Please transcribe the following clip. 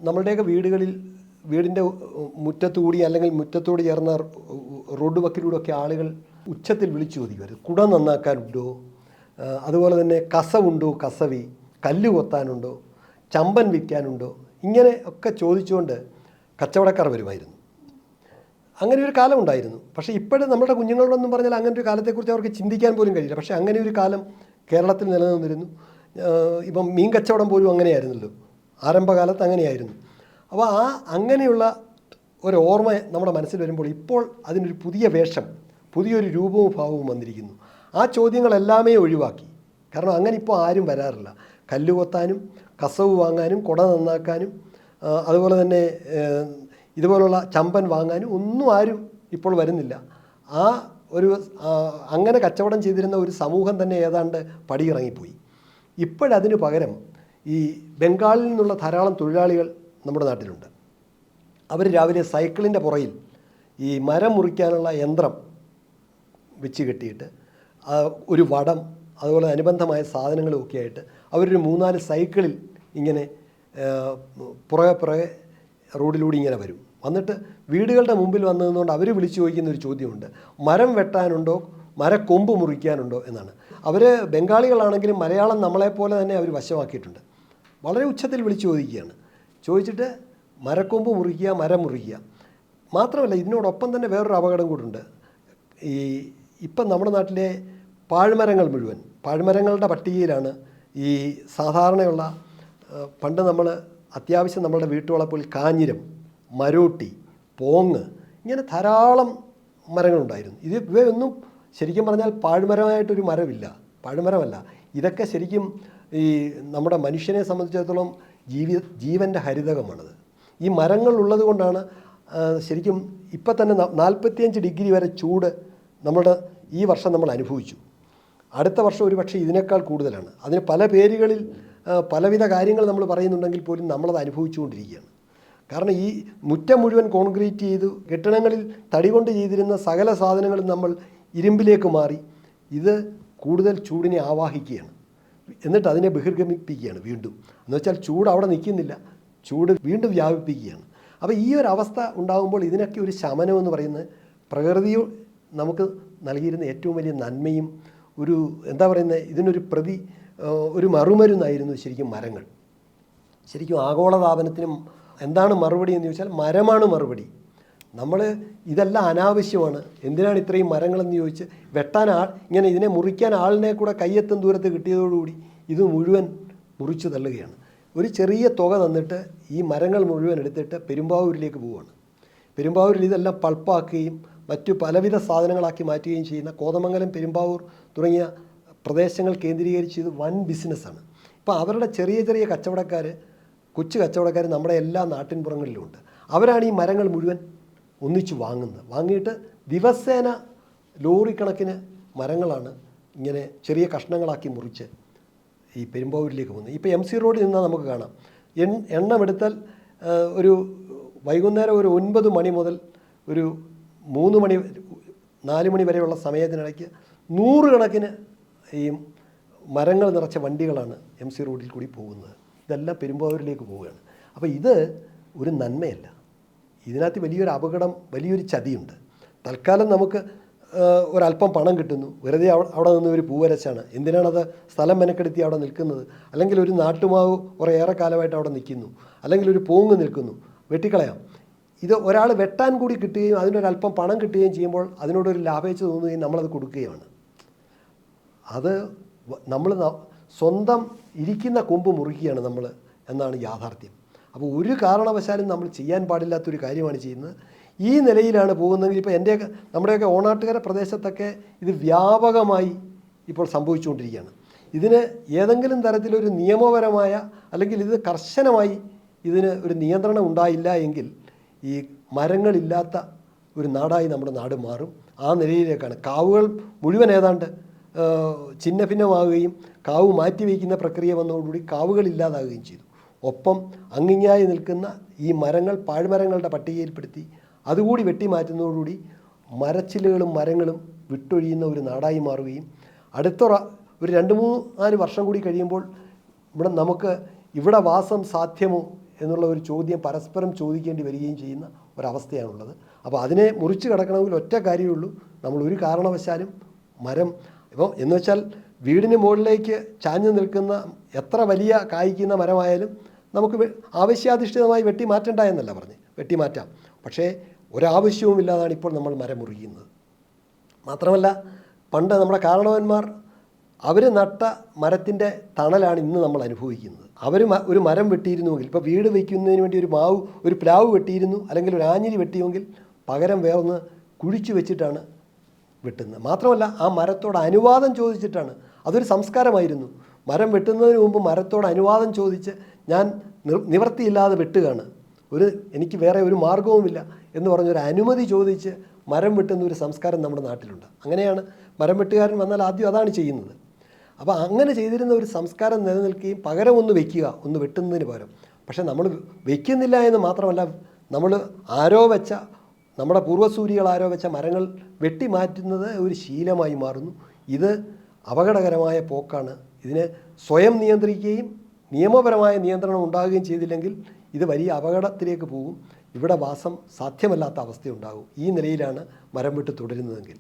നമ്മളുടെയൊക്കെ വീടിൻ്റെ മുറ്റത്തുകൂടി അല്ലെങ്കിൽ മുറ്റത്തോട് ചേർന്ന റോഡ് വക്കിലൂടെയൊക്കെ ആളുകൾ ഉച്ചത്തിൽ വിളിച്ചു ചോദിക്കുമായിരുന്നു, കുട നന്നാക്കാനുണ്ടോ, അതുപോലെ തന്നെ കസവുണ്ടോ, കസവി, കല്ല് കൊത്താനുണ്ടോ, ചമ്പൻ വിൽക്കാനുണ്ടോ, ഇങ്ങനെ ഒക്കെ ചോദിച്ചുകൊണ്ട് കച്ചവടക്കാർ വരുമായിരുന്നു. അങ്ങനെ ഒരു കാലം ഉണ്ടായിരുന്നു. പക്ഷേ ഇപ്പോഴും നമ്മുടെ കുഞ്ഞുങ്ങളോടൊന്നും പറഞ്ഞാൽ അങ്ങനെ ഒരു കാലത്തെക്കുറിച്ച് അവർക്ക് ചിന്തിക്കാൻ പോലും കഴിയില്ല. പക്ഷേ അങ്ങനെ ഒരു കാലം കേരളത്തിൽ നിലനിന്നിരുന്നു. ഇപ്പം മീൻ കച്ചവടം പോലും അങ്ങനെയായിരുന്നല്ലോ, ആരംഭകാലത്ത് അങ്ങനെയായിരുന്നു. അപ്പോൾ അങ്ങനെയുള്ള ഒരു ഓർമ്മ നമ്മുടെ മനസ്സിൽ വരുമ്പോൾ ഇപ്പോൾ അതിനൊരു പുതിയ വേഷം, പുതിയൊരു രൂപവും ഭാവവും വന്നിരിക്കുന്നു. ആ ചോദ്യങ്ങളെല്ലാമേ ഒഴിവാക്കി. കാരണം അങ്ങനെ ഇപ്പോൾ ആരും വരാറില്ല. കല്ല് കൊത്താനും കസവ് വാങ്ങാനും കുട നന്നാക്കാനും അതുപോലെ തന്നെ ഇതുപോലുള്ള ചമ്പൻ വാങ്ങാനും ഒന്നും ആരും ഇപ്പോൾ വരുന്നില്ല. അങ്ങനെ കച്ചവടം ചെയ്തിരുന്ന ഒരു സമൂഹം തന്നെ ഏതാണ്ട് പടിയിറങ്ങിപ്പോയി. ഇപ്പോഴതിന് പകരം ഈ ബംഗാളിൽ നിന്നുള്ള ധാരാളം തൊഴിലാളികൾ നമ്മുടെ നാട്ടിലുണ്ട്. അവർ രാവിലെ സൈക്കിളിൻ്റെ പുറയിൽ ഈ മരം മുറിക്കാനുള്ള യന്ത്രം വെച്ച് കെട്ടിയിട്ട് ഒരു വടം അതുപോലെ അനുബന്ധമായ സാധനങ്ങളും ഒക്കെ ആയിട്ട് അവരൊരു 3-4 സൈക്കിളിൽ ഇങ്ങനെ പുറകെ റോഡിലൂടെ ഇങ്ങനെ വരും. വന്നിട്ട് വീടുകളുടെ മുമ്പിൽ വന്നതുകൊണ്ട് അവർ വിളിച്ചു ചോദിക്കുന്ന ഒരു ചോദ്യമുണ്ട്, മരം വെട്ടാനുണ്ടോ, മരക്കൊമ്പ് മുറിക്കാനുണ്ടോ എന്നാണ്. അവർ ബംഗാളികളാണെങ്കിലും മലയാളം നമ്മളെപ്പോലെ തന്നെ അവർ വശമാക്കിയിട്ടുണ്ട്. വളരെ ഉച്ചത്തിൽ വിളിച്ചു ചോദിക്കുകയാണ്. ചോദിച്ചിട്ട് മരക്കൊമ്പ് മുറിക്കുക, മരം മുറിക്കുക. മാത്രമല്ല, ഇതിനോടൊപ്പം തന്നെ വേറൊരു അപകടം കൂടുണ്ട്. ഇപ്പം നമ്മുടെ നാട്ടിലെ പാഴ്മരങ്ങളുടെ പട്ടികയിലാണ് ഈ സാധാരണയുള്ള പണ്ട് നമ്മൾ അത്യാവശ്യം നമ്മളുടെ വീട്ടുവളപ്പിൽ കാഞ്ഞിരം, മരോട്ടി, പോങ്ങ് ഇങ്ങനെ ധാരാളം മരങ്ങളുണ്ടായിരുന്നു. ഇവയൊന്നും ശരിക്കും പറഞ്ഞാൽ പാഴ്മരമായിട്ടൊരു മരമില്ല, പാഴ്മരമല്ല. ഇതൊക്കെ ശരിക്കും ഈ നമ്മുടെ മനുഷ്യനെ സംബന്ധിച്ചിടത്തോളം ജീവൻ്റെ ഹരിതകമാണത്. ഈ മരങ്ങൾ ഉള്ളത് കൊണ്ടാണ് ശരിക്കും ഇപ്പം തന്നെ 45 ഡിഗ്രി വരെ ചൂട് നമ്മുടെ ഈ വർഷം നമ്മൾ അനുഭവിച്ചു. അടുത്ത വർഷം ഒരു പക്ഷേ ഇതിനേക്കാൾ കൂടുതലാണ്. അതിന് പല പേരുകളിൽ പലവിധ കാര്യങ്ങൾ നമ്മൾ പറയുന്നുണ്ടെങ്കിൽ പോലും നമ്മളത് അനുഭവിച്ചുകൊണ്ടിരിക്കുകയാണ്. കാരണം ഈ മുറ്റം മുഴുവൻ കോൺക്രീറ്റ് ചെയ്തു, കെട്ടിടങ്ങളിൽ തടി കൊണ്ട് ചെയ്തിരുന്ന സകല സാധനങ്ങളും നമ്മൾ ഇരുമ്പിലേക്ക് മാറി. ഇത് കൂടുതൽ ചൂടിനെ ആവാഹിക്കുകയാണ്, എന്നിട്ട് അതിനെ ബഹിർഗമിപ്പിക്കുകയാണ് വീണ്ടും. എന്നുവെച്ചാൽ ചൂട് അവിടെ നിൽക്കുന്നില്ല, ചൂട് വീണ്ടും വ്യാപിപ്പിക്കുകയാണ്. അപ്പോൾ ഈ ഒരു അവസ്ഥ ഉണ്ടാകുമ്പോൾ ഇതിനൊക്കെ ഒരു ശമനമെന്ന് പറയുന്നത് പ്രകൃതി നമുക്ക് നൽകിയിരുന്ന ഏറ്റവും വലിയ നന്മയും ഇതിനൊരു ഒരു മറുമരുന്നായിരുന്നു ശരിക്കും മരങ്ങൾ. ശരിക്കും ആഗോളതാപനത്തിനും എന്താണ് മറുപടി എന്ന് ചോദിച്ചാൽ മരമാണ് മറുപടി. നമ്മൾ ഇതെല്ലാം അനാവശ്യമാണ്, എന്തിനാണ് ഇത്രയും മരങ്ങളെന്ന് ചോദിച്ച് ഇങ്ങനെ ഇതിനെ മുറിക്കാൻ ആളിനെ കൂടെ കയ്യെത്തും ദൂരത്ത് കിട്ടിയതോടുകൂടി ഇത് മുഴുവൻ മുറിച്ചു തള്ളുകയാണ്. ഒരു ചെറിയ തുക തന്നിട്ട് ഈ മരങ്ങൾ മുഴുവൻ എടുത്തിട്ട് പെരുമ്പാവൂരിലേക്ക് പോവുകയാണ്. പെരുമ്പാവൂരിൽ ഇതെല്ലാം പൾപ്പാക്കുകയും മറ്റു പലവിധ സാധനങ്ങളാക്കി മാറ്റുകയും ചെയ്യുന്ന കോതമംഗലം, പെരുമ്പാവൂർ തുടങ്ങിയ പ്രദേശങ്ങൾ കേന്ദ്രീകരിച്ച് ഇത് വൻ ബിസിനസ്സാണ്. ഇപ്പോൾ അവരുടെ ചെറിയ ചെറിയ കൊച്ചു കച്ചവടക്കാർ നമ്മുടെ എല്ലാ നാട്ടിൻപുറങ്ങളിലുമുണ്ട്. അവരാണ് ഈ മരങ്ങൾ മുഴുവൻ ഒന്നിച്ച് വാങ്ങിയിട്ട് ദിവസേന ലോറിക്കണക്കിന് മരങ്ങളാണ് ഇങ്ങനെ ചെറിയ കഷ്ണങ്ങളാക്കി മുറിച്ച് ഈ പെരുമ്പാവൂരിലേക്ക് പോകുന്നത്. ഇപ്പോൾ MC റോഡിൽ നിന്നാൽ നമുക്ക് കാണാം, എണ്ണമെടുത്താൽ ഒരു വൈകുന്നേരം ഒരു 9 മണി മുതൽ ഒരു 3 മണി 4 മണി വരെയുള്ള സമയത്തിനിടയ്ക്ക് 100 കണക്കിന് ഈ മരങ്ങൾ നിറച്ച വണ്ടികളാണ് MC റോഡിൽ കൂടി പോകുന്നത്. ഇതെല്ലാം പെരുമ്പാവൂരിലേക്ക് പോവുകയാണ്. അപ്പോൾ ഇത് ഒരു നന്മയല്ല, ഇതിനകത്ത് വലിയൊരു അപകടം, വലിയൊരു ചതിയുണ്ട്. തൽക്കാലം നമുക്ക് ഒരല്പം പണം കിട്ടുന്നു, വെറുതെ അവിടെ നിന്ന് ഒരു പൂവരച്ചാണ്. എന്തിനാണത് സ്ഥലം മെനക്കെടുത്തി അവിടെ നിൽക്കുന്നത്? അല്ലെങ്കിൽ ഒരു നാട്ടുമാവ് കുറേയേറെ കാലമായിട്ട് അവിടെ നിൽക്കുന്നു, അല്ലെങ്കിൽ ഒരു പൂങ്ങ് നിൽക്കുന്നു, വെട്ടിക്കളയാം. ഇത് ഒരാൾ വെട്ടാൻ കൂടി കിട്ടുകയും അതിനൊരല്പം പണം കിട്ടുകയും ചെയ്യുമ്പോൾ അതിനോടൊരു ലാഭേച്ഛ തോന്നുകയും നമ്മളത് കൊടുക്കുകയാണ്. അത് നമ്മൾ സ്വന്തം ഇരിക്കുന്ന കൊമ്പ് മുറിക്കുകയാണ് നമ്മൾ എന്നാണ് യാഥാർത്ഥ്യം. അപ്പോൾ ഒരു കാരണവശാലും നമ്മൾ ചെയ്യാൻ പാടില്ലാത്തൊരു കാര്യമാണ് ചെയ്യുന്നത്. ഈ നിലയിലാണ് പോകുന്നതെങ്കിൽ ഇപ്പോൾ നമ്മുടെയൊക്കെ ഓണാട്ടുകര പ്രദേശത്തൊക്കെ ഇത് വ്യാപകമായി ഇപ്പോൾ സംഭവിച്ചുകൊണ്ടിരിക്കുകയാണ്. ഇതിന് ഏതെങ്കിലും തരത്തിലൊരു നിയമപരമായ അല്ലെങ്കിൽ ഇത് കർശനമായി ഇതിന് ഒരു നിയന്ത്രണം ഉണ്ടായില്ല എങ്കിൽ ഈ മരങ്ങളില്ലാത്ത ഒരു നാടായി നമ്മുടെ നാട് മാറും. ആ നിലയിലേക്കാണ് കാവുകൾ മുഴുവൻ ഏതാണ്ട് ഛിന്ന ഭിന്നമാകുകയും കാവ് മാറ്റിവെക്കുന്ന പ്രക്രിയ വന്നതോടുകൂടി കാവുകളില്ലാതാകുകയും ചെയ്തു. ഒപ്പം അങ്ങിങ്ങായി നിൽക്കുന്ന ഈ മരങ്ങൾ പാഴ്മരങ്ങളുടെ പട്ടികയിൽപ്പെടുത്തി അതുകൂടി വെട്ടിമാറ്റുന്നതോടുകൂടി മരച്ചില്ലകളും മരങ്ങളും വിട്ടൊഴിയുന്ന ഒരു നാടായി മാറുകയും അടുത്ത ഒരു 2-3-4 വർഷം കൂടി കഴിയുമ്പോൾ നമുക്ക് ഇവിടെ വാസം സാധ്യമോ എന്നുള്ള ഒരു ചോദ്യം പരസ്പരം ചോദിക്കേണ്ടി വരികയും ചെയ്യുന്ന ഒരവസ്ഥയാണുള്ളത്. അപ്പോൾ അതിനെ മുറിച്ച് കടക്കണമെങ്കിൽ ഒറ്റ കാര്യമേ ഉള്ളൂ, നമ്മൾ ഒരു കാരണവശാലും മരം ഇപ്പം എന്ന് വെച്ചാൽ വീടിന് മുകളിലേക്ക് ചാഞ്ഞു നിൽക്കുന്ന എത്ര വലിയ കായ്ക്കുന്ന മരമായാലും നമുക്ക് ആവശ്യാധിഷ്ഠിതമായി വെട്ടി മാറ്റണ്ട എന്നല്ല പറഞ്ഞ്, വെട്ടി മാറ്റാം. പക്ഷേ ഒരാവശ്യവും ഇല്ലാതാണ് ഇപ്പോൾ നമ്മൾ മരം മുറിക്കുന്നത്. മാത്രമല്ല പണ്ട് നമ്മുടെ കാരണവന്മാർ അവർ നട്ട മരത്തിൻ്റെ തണലാണ് ഇന്ന് നമ്മൾ അനുഭവിക്കുന്നത്. അവർ ഒരു മരം വെട്ടിയിരുന്നുവെങ്കിൽ, ഇപ്പോൾ വീട് വയ്ക്കുന്നതിന് വേണ്ടി ഒരു പ്ലാവ് വെട്ടിയിരുന്നു, അല്ലെങ്കിൽ ഒരു ആഞ്ഞിലി വെട്ടിയെങ്കിൽ പകരം വേറൊന്ന് കുഴിച്ചു വെച്ചിട്ടാണ് വെട്ടുന്നത്. മാത്രമല്ല ആ മരത്തോട് അനുവാദം ചോദിച്ചിട്ടാണ്. അതൊരു സംസ്കാരമായിരുന്നു. മരം വെട്ടുന്നതിന് മുമ്പ് മരത്തോട് അനുവാദം ചോദിച്ച് ഞാൻ നിവൃത്തിയില്ലാതെ വെട്ടുകയാണ്, എനിക്ക് വേറെ ഒരു മാർഗവുമില്ല എന്ന് പറഞ്ഞൊരു അനുമതി ചോദിച്ച് മരം വെട്ടുന്ന ഒരു സംസ്കാരം നമ്മുടെ നാട്ടിലുണ്ട്. അങ്ങനെയാണ് മരം വെട്ടുകാരൻ വന്നാൽ ആദ്യം അതാണ് ചെയ്യുന്നത്. അപ്പോൾ അങ്ങനെ ചെയ്തിരുന്ന ഒരു സംസ്കാരം നിലനിൽക്കുകയും പകരം ഒന്ന് വയ്ക്കുക, ഒന്ന് വെട്ടുന്നതിന് പകരം. പക്ഷേ നമ്മൾ വയ്ക്കുന്നില്ല എന്ന് മാത്രമല്ല, നമ്മൾ നമ്മുടെ പൂർവ്വസൂരികൾ വെച്ച മരങ്ങൾ വെട്ടിമാറ്റുന്നത് ഒരു ശീലമായി മാറുന്നു. ഇത് അപകടകരമായ പോക്കാണ്. ഇതിനെ സ്വയം നിയന്ത്രിക്കുകയും നിയമപരമായ നിയന്ത്രണം ഉണ്ടാകുകയും ചെയ്തില്ലെങ്കിൽ ഇത് വലിയ അപകടത്തിലേക്ക് പോകും. ഇവിടെ വാസം സാധ്യമല്ലാത്ത അവസ്ഥയുണ്ടാകും. ഈ നിലയിലാണ് മരം വെട്ട് തുടരുന്നതെങ്കിൽ